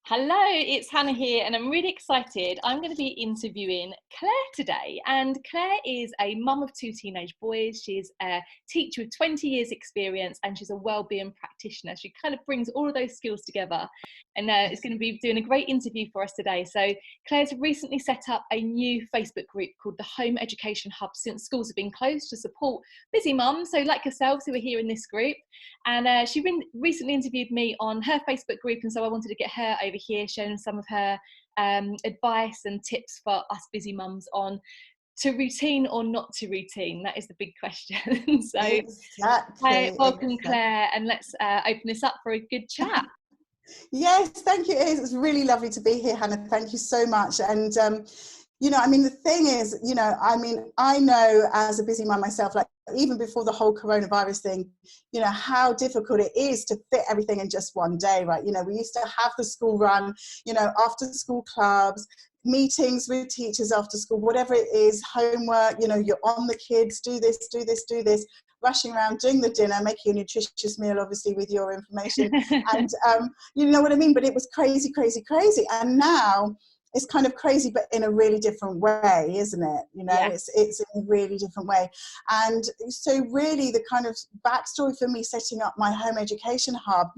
Hello, it's Hannah here, and I'm really excited. I'm going to be interviewing Claire today, and Claire is a mum of two teenage boys. She's a teacher with 20 years experience, and she's a wellbeing practitioner. She kind of brings all of those skills together, and is going to be doing a great interview for us today. So Claire's recently set up a new Facebook group called the Home Education Hub since schools have been closed to support busy mums, so like yourselves who are here in this group. And she recently interviewed me on her Facebook group, and so I wanted to get her over here sharing some of her advice and tips for us busy mums on to routine or not to routine. That is the big question. So welcome Claire, and let's open this up for a good chat. Yes, thank you. It's really lovely to be here, Hannah. Thank you so much. And the thing is, I know as a busy mum myself, like even before the whole coronavirus thing, how difficult it is to fit everything in just one day, right? We used to have the school run, after school clubs, meetings with teachers after school, whatever it is, homework, you're on the kids, do this, rushing around, doing the dinner, making a nutritious meal, obviously, with your information. And you know what I mean? But it was crazy. And now it's kind of crazy, but in a really different way, isn't it? Yeah. It's in a really different way. And so really the kind of backstory for me setting up my home education hub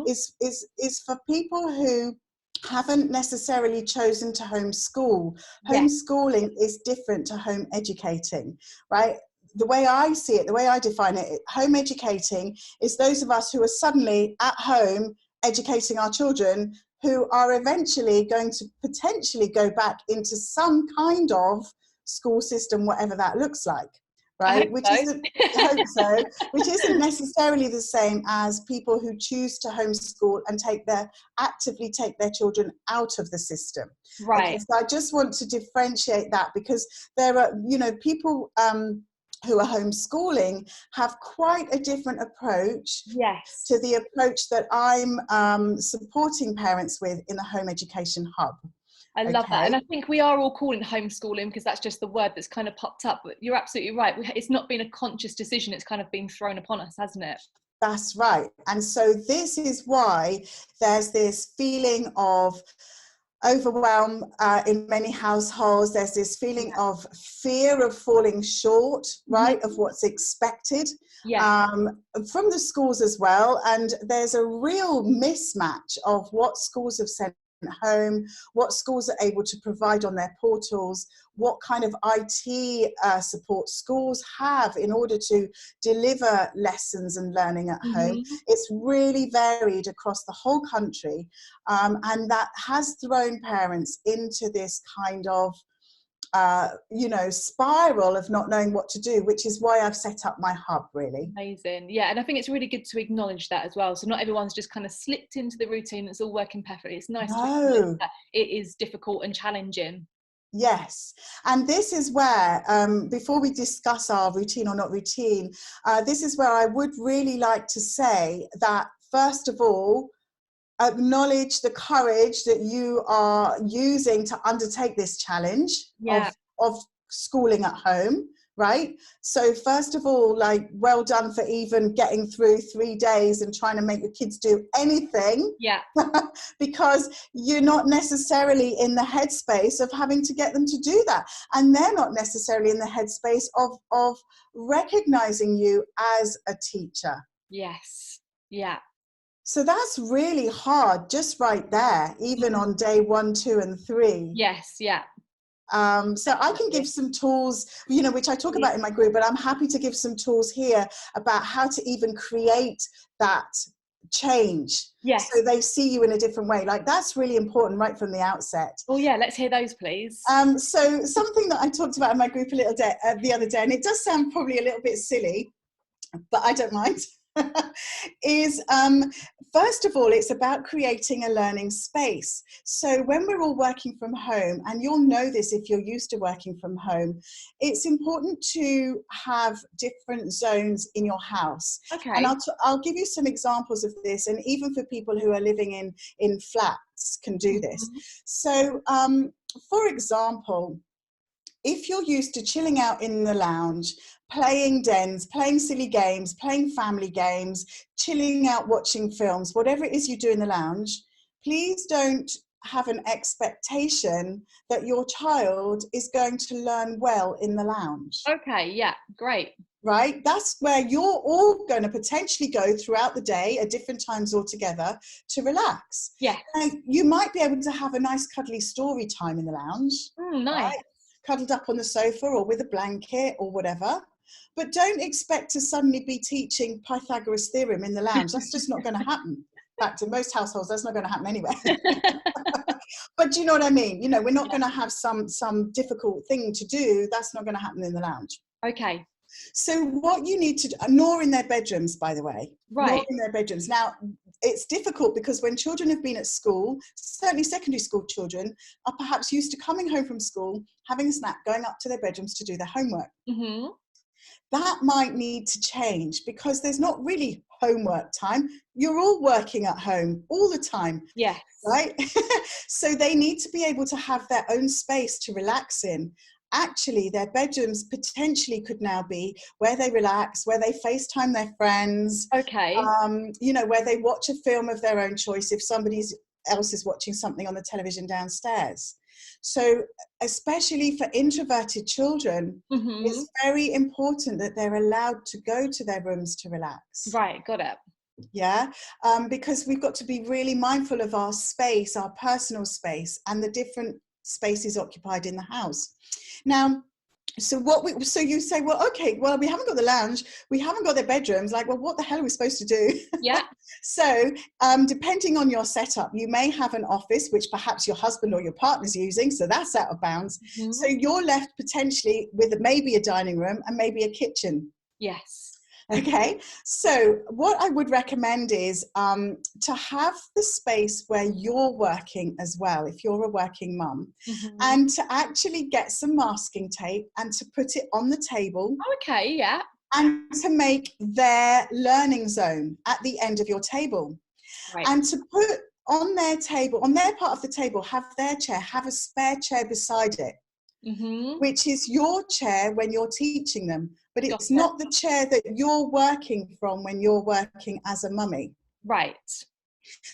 is for people who haven't necessarily chosen to homeschool. Homeschooling is different to home educating, right? The way I see it, the way I define it, home educating is those of us who are suddenly at home educating our children, who are eventually going to potentially go back into some kind of school system, whatever that looks like, right? Which isn't necessarily the same as people who choose to homeschool and actively take their children out of the system. Right. Okay, so I just want to differentiate that, because there are, people who are homeschooling have quite a different approach to the approach that I'm supporting parents with in the Home Education Hub. I love that. And I think we are all calling it homeschooling because that's just the word that's kind of popped up. But you're absolutely right. It's not been a conscious decision. It's kind of been thrown upon us, hasn't it? That's right. And so this is why there's this feeling of overwhelm in many households. There's this feeling of fear of falling short, right, of what's expected from the schools as well. And there's a real mismatch of what schools have sent home, what schools are able to provide on their portals, what kind of IT support schools have in order to deliver lessons and learning at home. It's really varied across the whole country, and that has thrown parents into this kind of spiral of not knowing what to do, which is why I've set up my hub, really. Amazing. Yeah, and I think it's really good to acknowledge that as well. So not everyone's just kind of slipped into the routine. It's all working perfectly. It's nice to acknowledge that it is difficult and challenging. Yes, and this is where, before we discuss our routine or not routine, this is where I would really like to say that, first of all, acknowledge the courage that you are using to undertake this challenge of schooling at home, right? So first of all, like, well done for even getting through 3 days and trying to make your kids do anything. Because you're not necessarily in the headspace of having to get them to do that. And they're not necessarily in the headspace of recognizing you as a teacher. Yes. Yeah. So that's really hard, just right there, even on day 1, 2, and 3. Yes, yeah. So I can give some tools, which I talk about in my group, but I'm happy to give some tools here about how to even create that change. Yes. So they see you in a different way. Like, that's really important right from the outset. Oh yeah, let's hear those, please. So something that I talked about in my group the other day, and it does sound probably a little bit silly, but I don't mind. is first of all, it's about creating a learning space. So when we're all working from home, and you'll know this if you're used to working from home, it's important to have different zones in your house. And I'll give you some examples of this, and even for people who are living in flats can do this. So for example, if you're used to chilling out in the lounge, playing dens, playing silly games, playing family games, chilling out, watching films, whatever it is you do in the lounge, please don't have an expectation that your child is going to learn well in the lounge. Okay, yeah, great. Right? That's where you're all going to potentially go throughout the day at different times altogether to relax. Yeah. Now, you might be able to have a nice cuddly story time in the lounge, Nice. right? Cuddled up on the sofa or with a blanket or whatever. But don't expect to suddenly be teaching Pythagoras theorem in the lounge. That's just not going to happen. In fact, in most households, that's not going to happen anyway. But do you know what I mean? You know, we're not going to have some difficult thing to do. That's not going to happen in the lounge. Okay. So what you need to do, nor in their bedrooms, by the way, Right. nor in their bedrooms. Now, it's difficult because when children have been at school, certainly secondary school children are perhaps used to coming home from school, having a snack, going up to their bedrooms to do their homework. Mm-hmm. That might need to change because there's not really homework time. You're all working at home all the time. Yes. Right? So they need to be able to have their own space to relax in. Actually, their bedrooms potentially could now be where they relax, where they FaceTime their friends. Okay. You know, where they watch a film of their own choice if somebody else is watching something on the television downstairs. So especially for introverted children, Mm-hmm. it's very important that they're allowed to go to their rooms to relax. Right, got it. Yeah, because we've got to be really mindful of our space, our personal space, and the different spaces occupied in the house. Now, so you say, well, okay, well, we haven't got the lounge, we haven't got their bedrooms. Like, well, what the hell are we supposed to do? Yeah. So, depending on your setup, you may have an office which perhaps your husband or your partner's using, so that's out of bounds. Mm-hmm. So you're left potentially with maybe a dining room and maybe a kitchen. Yes. Okay, so what I would recommend is to have the space where you're working as well, if you're a working mum, Mm-hmm. and to actually get some masking tape and to put it on the table. Okay, yeah. And to make their learning zone at the end of your table. Right. And to put on their table, on their part of the table, have their chair, have a spare chair beside it. Mm-hmm. Which is your chair when you're teaching them, but it's Got not the chair that you're working from when you're working as a mummy. Right.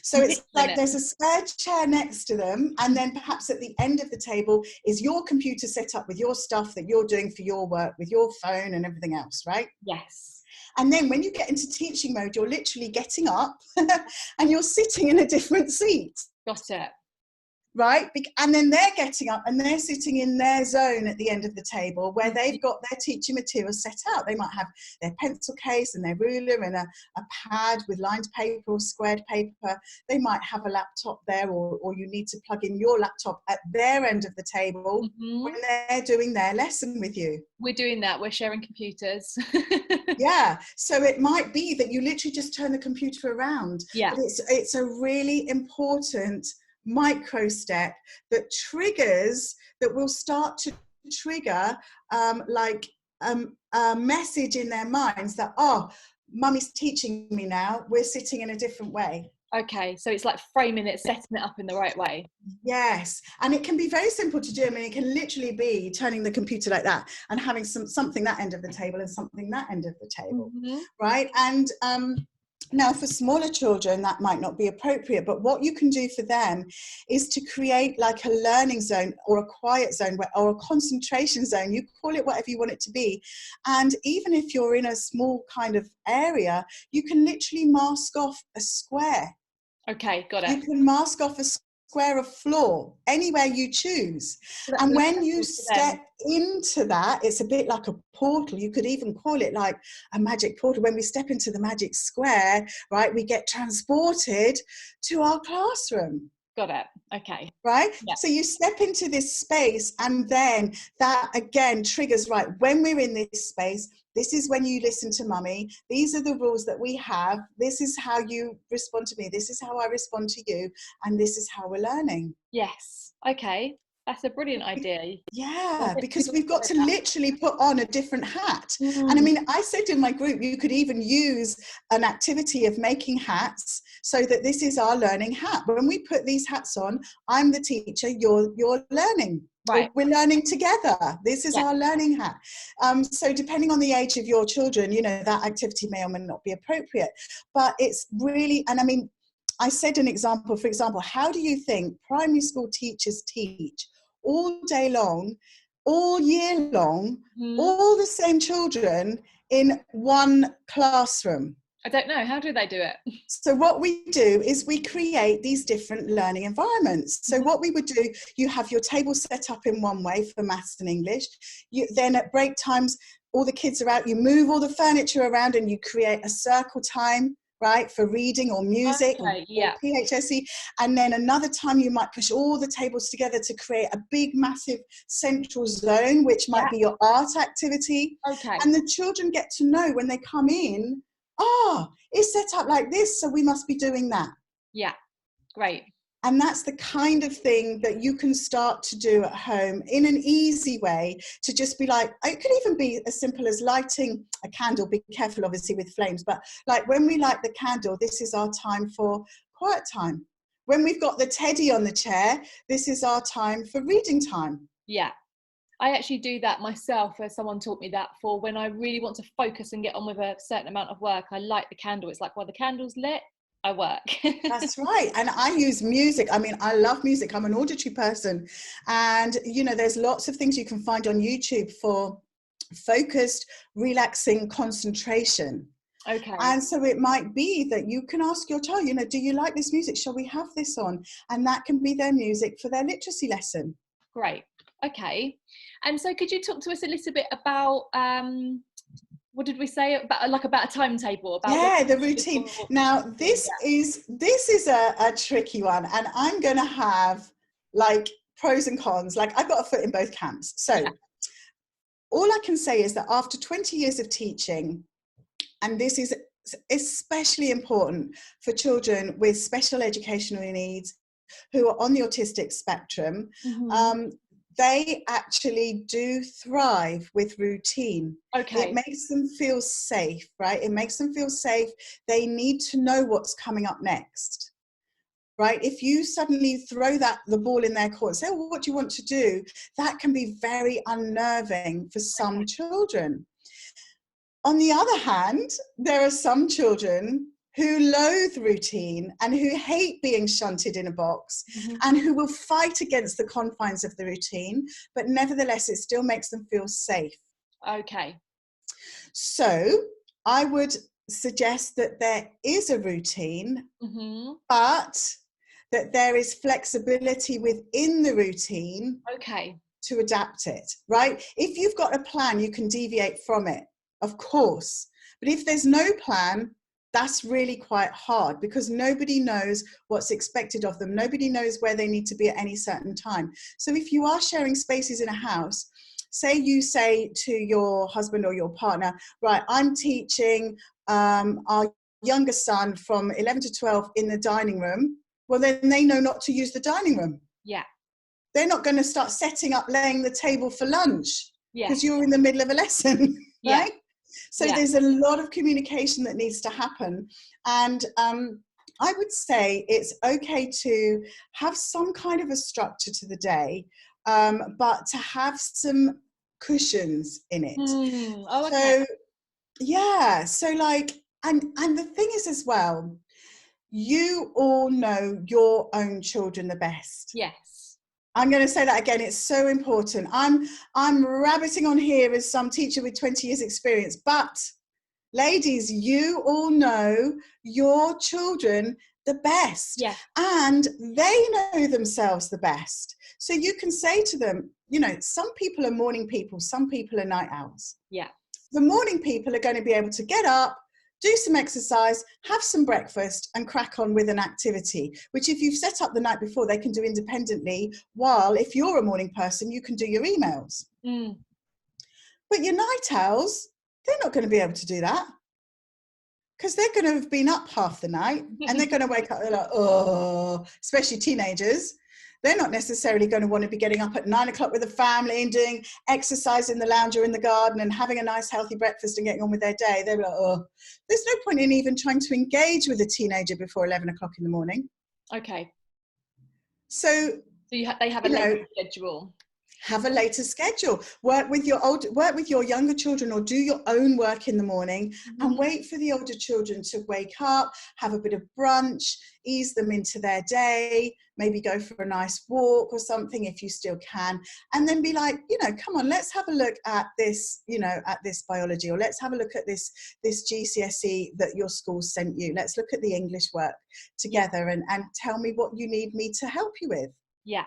So it's like there's a spare chair next to them, and then perhaps at the end of the table is your computer set up with your stuff that you're doing for your work, with your phone and everything else, right? Yes. And then when you get into teaching mode, you're literally getting up and you're sitting in a different seat. Got it. Right? And then they're getting up and they're sitting in their zone at the end of the table where they've got their teaching materials set out. They might have their pencil case and their ruler and a pad with lined paper or squared paper. They might have a laptop there, or you need to plug in your laptop at their end of the table when they're doing their lesson with you. We're doing that. We're sharing computers. Yeah. So it might be that you literally just turn the computer around. Yeah. But it's a really important micro step that will start to trigger a message in their minds that, oh, mummy's teaching me now, we're sitting in a different way. Okay, so it's like framing it, setting it up in the right way. Yes, and it can be very simple to do. I mean, it can literally be turning the computer like that and having something that end of the table and something that end of the table, right? And now, for smaller children, that might not be appropriate, but what you can do for them is to create like a learning zone or a quiet zone or a concentration zone. You call it whatever you want it to be. And even if you're in a small kind of area, you can literally mask off a square. Okay, got it. You can mask off a square of floor anywhere you choose. And when you step into that, it's a bit like a portal. You could even call it like a magic portal. When we step into the magic square, right, we get transported to our classroom. Got it. Okay. Right? Yeah. So you step into this space, and then that again triggers, right, when we're in this space, this is when you listen to mummy. These are the rules that we have. This is how you respond to me. This is how I respond to you. And this is how we're learning. Yes. Okay. That's a brilliant idea. Yeah, because we've got to literally put on a different hat. And I mean, I said in my group, you could even use an activity of making hats so that this is our learning hat. When we put these hats on, I'm the teacher, you're learning. Right. We're learning together. This is our learning hat. So depending on the age of your children, you know, that activity may or may not be appropriate. But it's really, and I mean, I said an example, for example, how do you think primary school teachers teach all day long, all year long, all the same children in one classroom? I don't know. How do they do it? So what we do is we create these different learning environments. So what we would do, you have your table set up in one way for maths and English. Then at break times, all the kids are out, you move all the furniture around and you create a circle time, right, for reading or music or PHSE. And then another time you might push all the tables together to create a big, massive central zone, which might be your art activity. And the children get to know when they come in, it's set up like this, so we must be doing that. Yeah, great. And that's the kind of thing that you can start to do at home in an easy way, to just be like, it could even be as simple as lighting a candle. Be careful, obviously, with flames, but like when we light the candle, this is our time for quiet time. When we've got the teddy on the chair, this is our time for reading time. Yeah. I actually do that myself, as someone taught me that, for when I really want to focus and get on with a certain amount of work. I light the candle. It's like, while the candle's lit, I work. That's right. And I use music. I mean, I love music. I'm an auditory person. And, you know, there's lots of things you can find on YouTube for focused, relaxing concentration. Okay. And so it might be that you can ask your child, you know, do you like this music? Shall we have this on? And that can be their music for their literacy lesson. Great. Okay. And so could you talk to us a little bit about, what did we say about a timetable? About the routine. Now, this is a tricky one, and I'm going to have like pros and cons. Like, I've got a foot in both camps. So all I can say is that after 20 years of teaching, and this is especially important for children with special educational needs who are on the autistic spectrum, they actually do thrive with routine. It makes them feel safe, right? It makes them feel safe. They need to know what's coming up next, right? If you suddenly throw the ball in their court and say, well, what do you want to do? That can be very unnerving for some children. On the other hand, there are some children who loathe routine and who hate being shunted in a box, and who will fight against the confines of the routine, but nevertheless, it still makes them feel safe. Okay. So I would suggest that there is a routine, but that there is flexibility within the routine to adapt it, right? If you've got a plan, you can deviate from it, of course. But if there's no plan, that's really quite hard, because nobody knows what's expected of them. Nobody knows where they need to be at any certain time. So if you are sharing spaces in a house, say you say to your husband or your partner, right, I'm teaching our younger son from 11 to 12 in the dining room. Well, then they know not to use the dining room. Yeah. They're not going to start setting up, laying the table for lunch because you're in the middle of a lesson, right? So there's a lot of communication that needs to happen. And I would say it's okay to have some kind of a structure to the day, but to have some cushions in it. So, so like, and the thing is as well, you all know your own children the best. Yes. I'm going to say that again. It's so important. I'm rabbiting on here as some teacher with 20 years experience, but ladies, you all know your children the best, and they know themselves the best. So you can say to them, you know, some people are morning people, some people are night owls. Yeah. The morning people are going to be able to get up, do some exercise, have some breakfast, and crack on with an activity, which if you've set up the night before, they can do independently, while if you're a morning person, you can do your emails. But your night owls, they're not going to be able to do that, because they're going to have been up half the night, and they're going to wake up, they're like, oh, especially teenagers. They're not necessarily going to want to be getting up at 9 o'clock with the family and doing exercise in the lounge or in the garden and having a nice healthy breakfast and getting on with their day. They're like, oh, there's no point in even trying to engage with a teenager before 11 o'clock in the morning. Okay. So they have a late schedule. Have a later schedule. Work with your younger children, or do your own work in the morning, and wait for the older children to wake up, have a bit of brunch, ease them into their day, maybe go for a nice walk or something if you still can, and then be like, come on, let's have a look at this, at this biology, or let's have a look at this GCSE that your school sent you. Let's look at the English work together, and tell me what you need me to help you with. Yeah.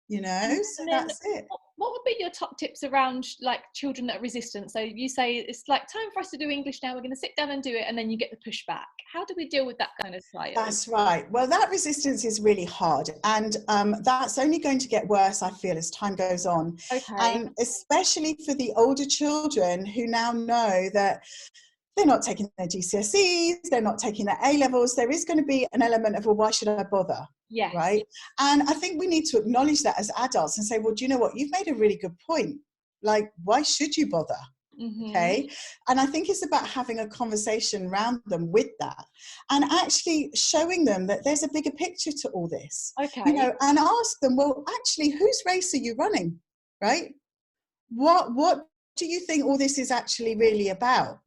So that's it. What would be your top tips around like children that are resistant? So you say it's like time for us to do English now, we're going to sit down and do it, and then you get the pushback. How do we deal with that kind of child? That's right. Well, that resistance is really hard, and that's only going to get worse, I feel, as time goes on. Okay. Especially for the older children who now know that they're not taking their GCSEs, they're not taking their A-levels. There is going to be an element of, well, why should I bother? Yes. Right. And I think we need to acknowledge that as adults and say, well, do you know what? You've made a really good point. Like, why should you bother? Okay. And I think it's about having a conversation around them with that, and actually showing them that there's a bigger picture to all this. Okay. And ask them, well, actually, whose race are you running? Right. What do you think all this is actually really about?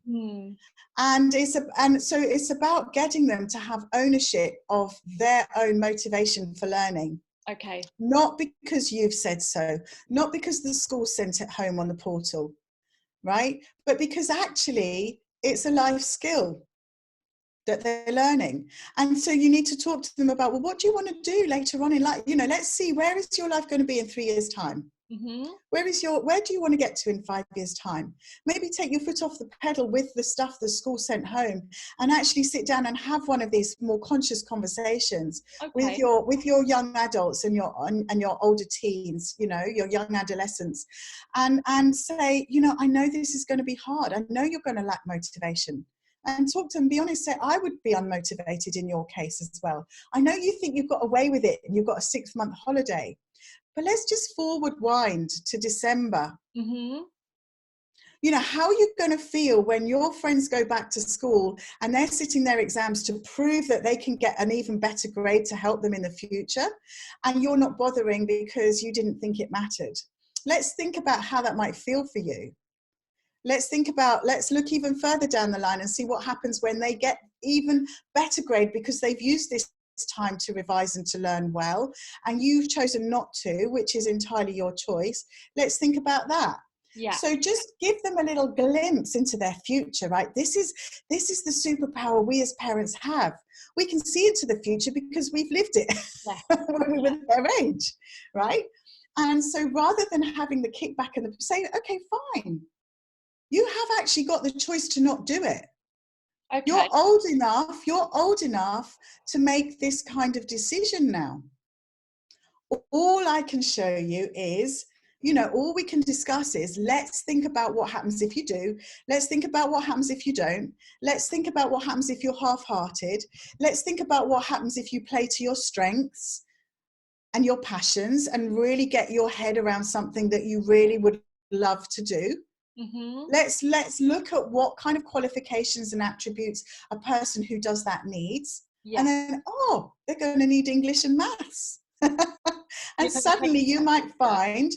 And so it's about getting them to have ownership of their own motivation for learning. Okay. Not because you've said so, not because the school sent it home on the portal, right? But because actually it's a life skill that they're learning. And so you need to talk to them about, well, what do you want to do later on in life? Let's see, where is your life going to be in 3 years' time? Where do you want to get to in 5 years' time? Maybe take your foot off the pedal with the stuff the school sent home, and actually sit down and have one of these more conscious conversations with your young adults and your older teens, your young adolescents, and say, I know this is going to be hard. I know you're going to lack motivation. And talk to them, be honest, say, I would be unmotivated in your case as well. I know you think you've got away with it and you've got a 6-month holiday. But let's just forward wind to December. How are you going to feel when your friends go back to school and they're sitting their exams to prove that they can get an even better grade to help them in the future, and you're not bothering because you didn't think it mattered? Let's think about how that might feel for you. Let's look even further down the line and see what happens when they get even better grade because they've used this time to revise and to learn well, and you've chosen not to, which is entirely your choice. Let's think about that. Yeah. So just give them a little glimpse into their future, right? This is the superpower we as parents have. We can see into the future because we've lived it when we were their age, right? And so rather than having the kickback and say, okay, fine, you have actually got the choice to not do it. Okay. You're old enough to make this kind of decision now. All I can show you is, all we can discuss is, let's think about what happens if you do. Let's think about what happens if you don't. Let's think about what happens if you're half-hearted. Let's think about what happens if you play to your strengths and your passions and really get your head around something that you really would love to do. Let's look at what kind of qualifications and attributes a person who does that needs. And then, they're going to need English and maths. And suddenly you might find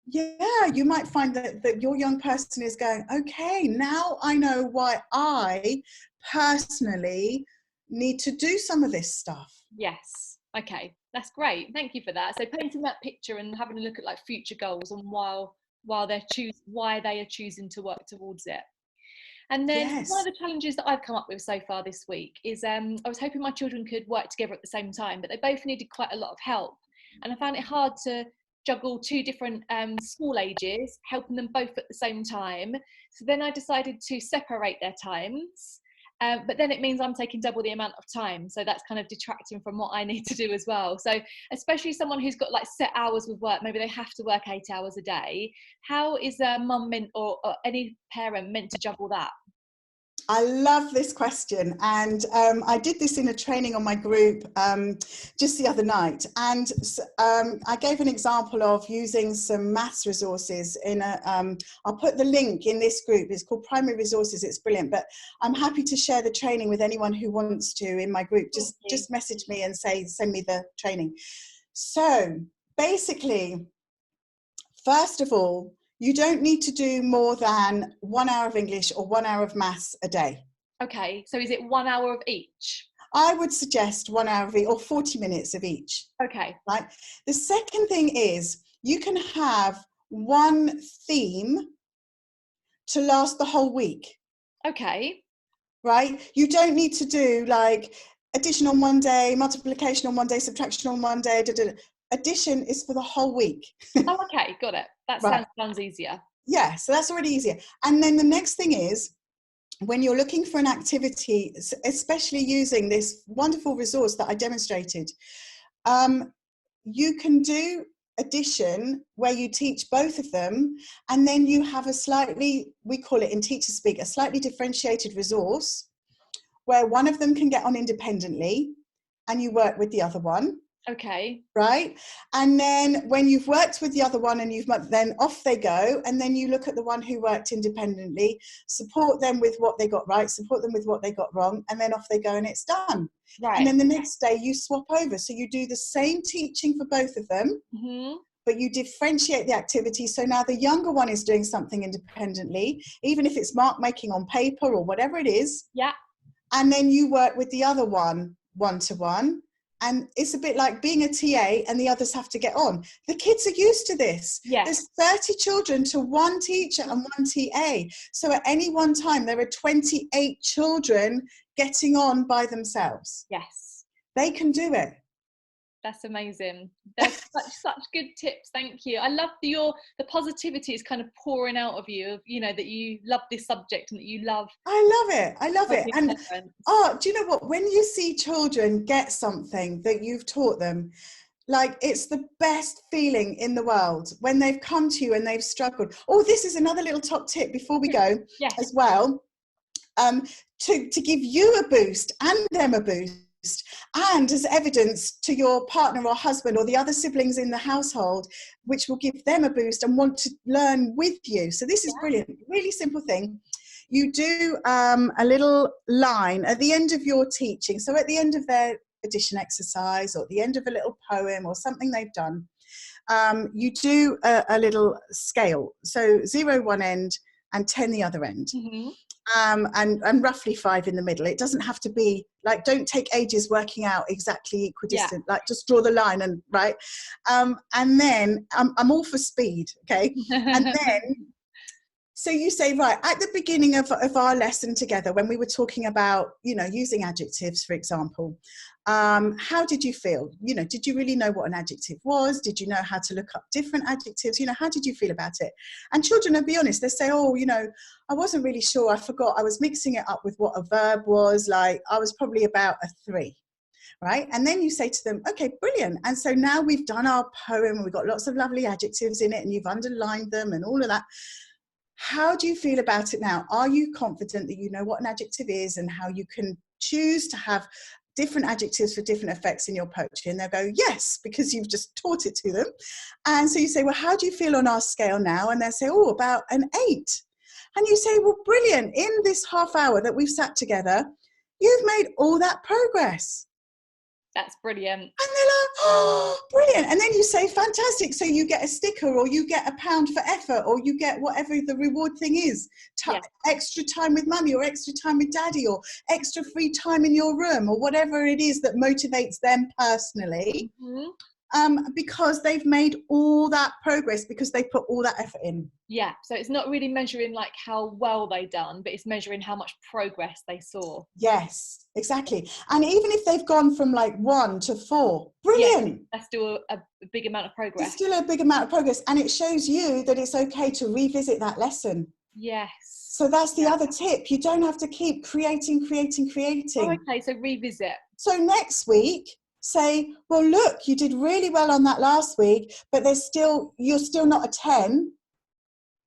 that your young person is going, okay, now I know why I personally need to do some of this stuff. Yes. Okay. That's great. Thank you for that. So painting that picture and having a look at like future goals and why they are choosing to work towards it. And then one of the challenges that I've come up with so far this week is I was hoping my children could work together at the same time, but they both needed quite a lot of help, and I found it hard to juggle 2 different school ages, helping them both at the same time. So then I decided to separate their times. But then it means I'm taking double the amount of time. So that's kind of detracting from what I need to do as well. So especially someone who's got like set hours with work, maybe they have to work 8 hours a day. How is a mum meant or any parent meant to juggle that? I love this question, and I did this in a training on my group just the other night, and I gave an example of using some maths resources in I'll put the link in this group. It's called Primary Resources. It's brilliant, but I'm happy to share the training with anyone who wants to in my group. Just message me and send me the training. So basically, First of all, you don't need to do more than 1 hour of English or 1 hour of maths a day. Okay, so is it 1 hour of each? I would suggest 1 hour of each, or 40 minutes of each. Okay. Right. The second thing is you can have one theme to last the whole week. Okay. Right. You don't need to do like addition on one day, multiplication on one day, subtraction on one day. Addition is for the whole week. Oh, okay, got it. That Right. sounds easier. Yeah, so that's already easier. And then the next thing is, when you're looking for an activity, especially using this wonderful resource that I demonstrated, you can do addition where you teach both of them, and then you have a slightly, we call it in teacher speak, a slightly differentiated resource where one of them can get on independently and you work with the other one. Okay. Right. And then when you've worked with the other one and then off they go, and then you look at the one who worked independently, support them with what they got right, support them with what they got wrong, and then off they go and it's done. Right. And then the next day you swap over. So you do the same teaching for both of them, but you differentiate the activity. So now the younger one is doing something independently, even if it's mark making on paper or whatever it is. Yeah. And then you work with the other one, one-to-one. And it's a bit like being a TA and the others have to get on. The kids are used to this. Yes. There's 30 children to one teacher and one TA. So at any one time, there are 28 children getting on by themselves. Yes. They can do it. That's amazing. That's such good tips. Thank you. I love the positivity is kind of pouring out of you, that you love this subject and that you love. I love it. And parents. do you know what? When you see children get something that you've taught them, like, it's the best feeling in the world when they've come to you and they've struggled. Oh, this is another little top tip before we go. Yes. As well, to give you a boost and them a boost, and as evidence to your partner or husband or the other siblings in the household, which will give them a boost and want to learn with you. So this is brilliant. Really simple thing. You do a little line at the end of your teaching. So at the end of their addition exercise, or at the end of a little poem or something they've done, you do a little scale. So 0 one end and 10 the other end. And roughly 5 in the middle. It doesn't have to be like, don't take ages working out exactly equidistant. Like, just draw the line and right. And then I'm all for speed. Okay. And then, so you say, right, at the beginning of our lesson together, when we were talking about, using adjectives, for example, how did you feel? Did you really know what an adjective was? Did you know how to look up different adjectives? How did you feel about it? And children, will be honest, they say, oh, I wasn't really sure. I forgot. I was mixing it up with what a verb was. Like, I was probably about a 3. Right. And then you say to them, okay, brilliant. And so now we've done our poem and we've got lots of lovely adjectives in it and you've underlined them and all of that. How do you feel about it now? Are you confident that you know what an adjective is and how you can choose to have different adjectives for different effects in your poetry? And they'll go, yes, because you've just taught it to them. And so you say, well, how do you feel on our scale now? And they'll say, oh, about an 8. And you say, well, brilliant. In this half hour that we've sat together, you've made all that progress. That's brilliant. And they're like, oh, brilliant. And then you say, fantastic. So you get a sticker, or you get a pound for effort, or you get whatever the reward thing is. Extra time with mummy, or extra time with daddy, or extra free time in your room, or whatever it is that motivates them personally. Because they've made all that progress, because they put all that effort in. Yeah, so it's not really measuring like how well they done, but it's measuring how much progress they saw. Yes, exactly. And even if they've gone from like 1 to 4, brilliant. Yeah, that's still a big amount of progress. It's still a big amount of progress, and it shows you that it's okay to revisit that lesson. Yes. So that's the other tip. You don't have to keep creating. Oh, okay, so revisit. So next week, say, well, look, you did really well on that last week, but you're still not a 10.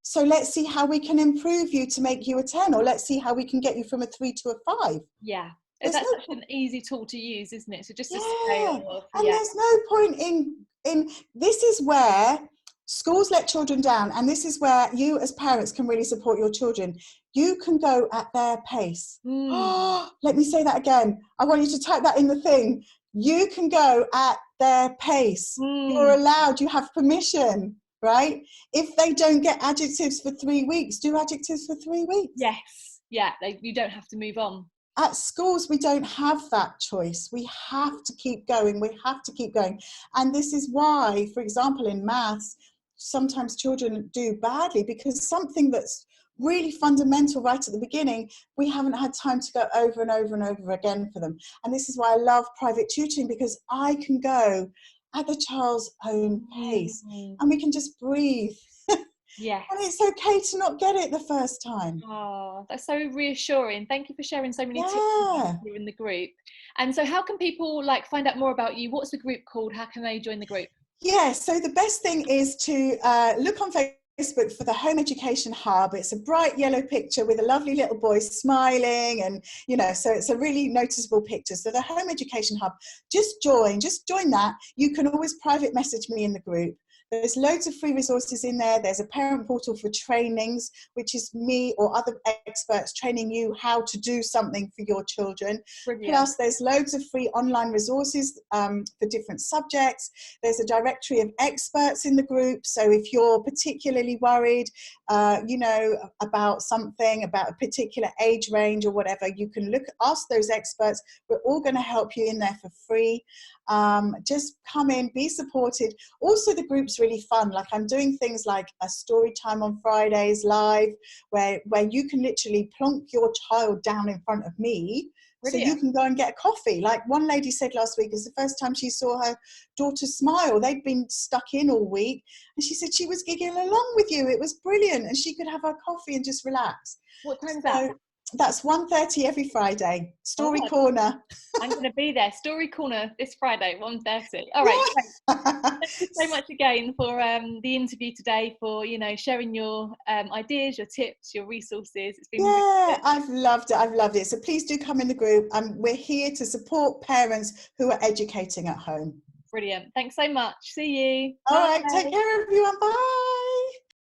So let's see how we can improve you to make you a 10, or let's see how we can get you from a 3 to a 5. Yeah. That's such an easy tool to use, isn't it? So just a scale of, and there's no point in this is where schools let children down, and this is where you as parents can really support your children. You can go at their pace. Let me say that again. I want you to type that in the thing. You can go at their pace. You're allowed, you have permission, right? If they don't get adjectives for 3 weeks, do adjectives for 3 weeks. Yes, yeah, you don't have to move on. At schools, we don't have that choice. We have to keep going. We have to keep going. And this is why, for example, in maths, sometimes children do badly, because something that's really fundamental right at the beginning, we haven't had time to go over and over and over again for them. And this is why I love private tutoring, because I can go at the child's own pace and we can just breathe. Yes. And it's okay to not get it the first time. Oh, that's so reassuring. Thank you for sharing so many tips here in the group. And so how can people find out more about you? What's the group called? How can they join the group? Yeah, so the best thing is to look on Facebook for the Home Education Hub. It's a bright yellow picture with a lovely little boy smiling, and so it's a really noticeable picture. So the Home Education Hub, just join that. You can always private message me in the group. There's loads of free resources in there. There's a parent portal for trainings, which is me or other experts training you how to do something for your children. Brilliant. Plus, there's loads of free online resources for different subjects. There's a directory of experts in the group. So if you're particularly worried, about something, about a particular age range or whatever, you can ask those experts. We're all going to help you in there for free. Just come in, be supported. Also, the group's really fun. I'm doing things like a story time on Fridays live, where you can literally plonk your child down in front of me. Brilliant. So you can go and get a coffee. Like one lady said last week, it's the first time she saw her daughter smile. They'd been stuck in all week, and she said she was giggling along with you. It was brilliant, and she could have her coffee and just relax. What time is that? That's 1:30 every Friday. Story Corner. I'm going to be there. Story Corner this Friday, 1:30. All right. Great. Thank you so much again for the interview today, for sharing your ideas, your tips, your resources. It's been really good. I've loved it. I've loved it. So please do come in the group. We're here to support parents who are educating at home. Brilliant. Thanks so much. See you. All right. Take care, everyone. Bye.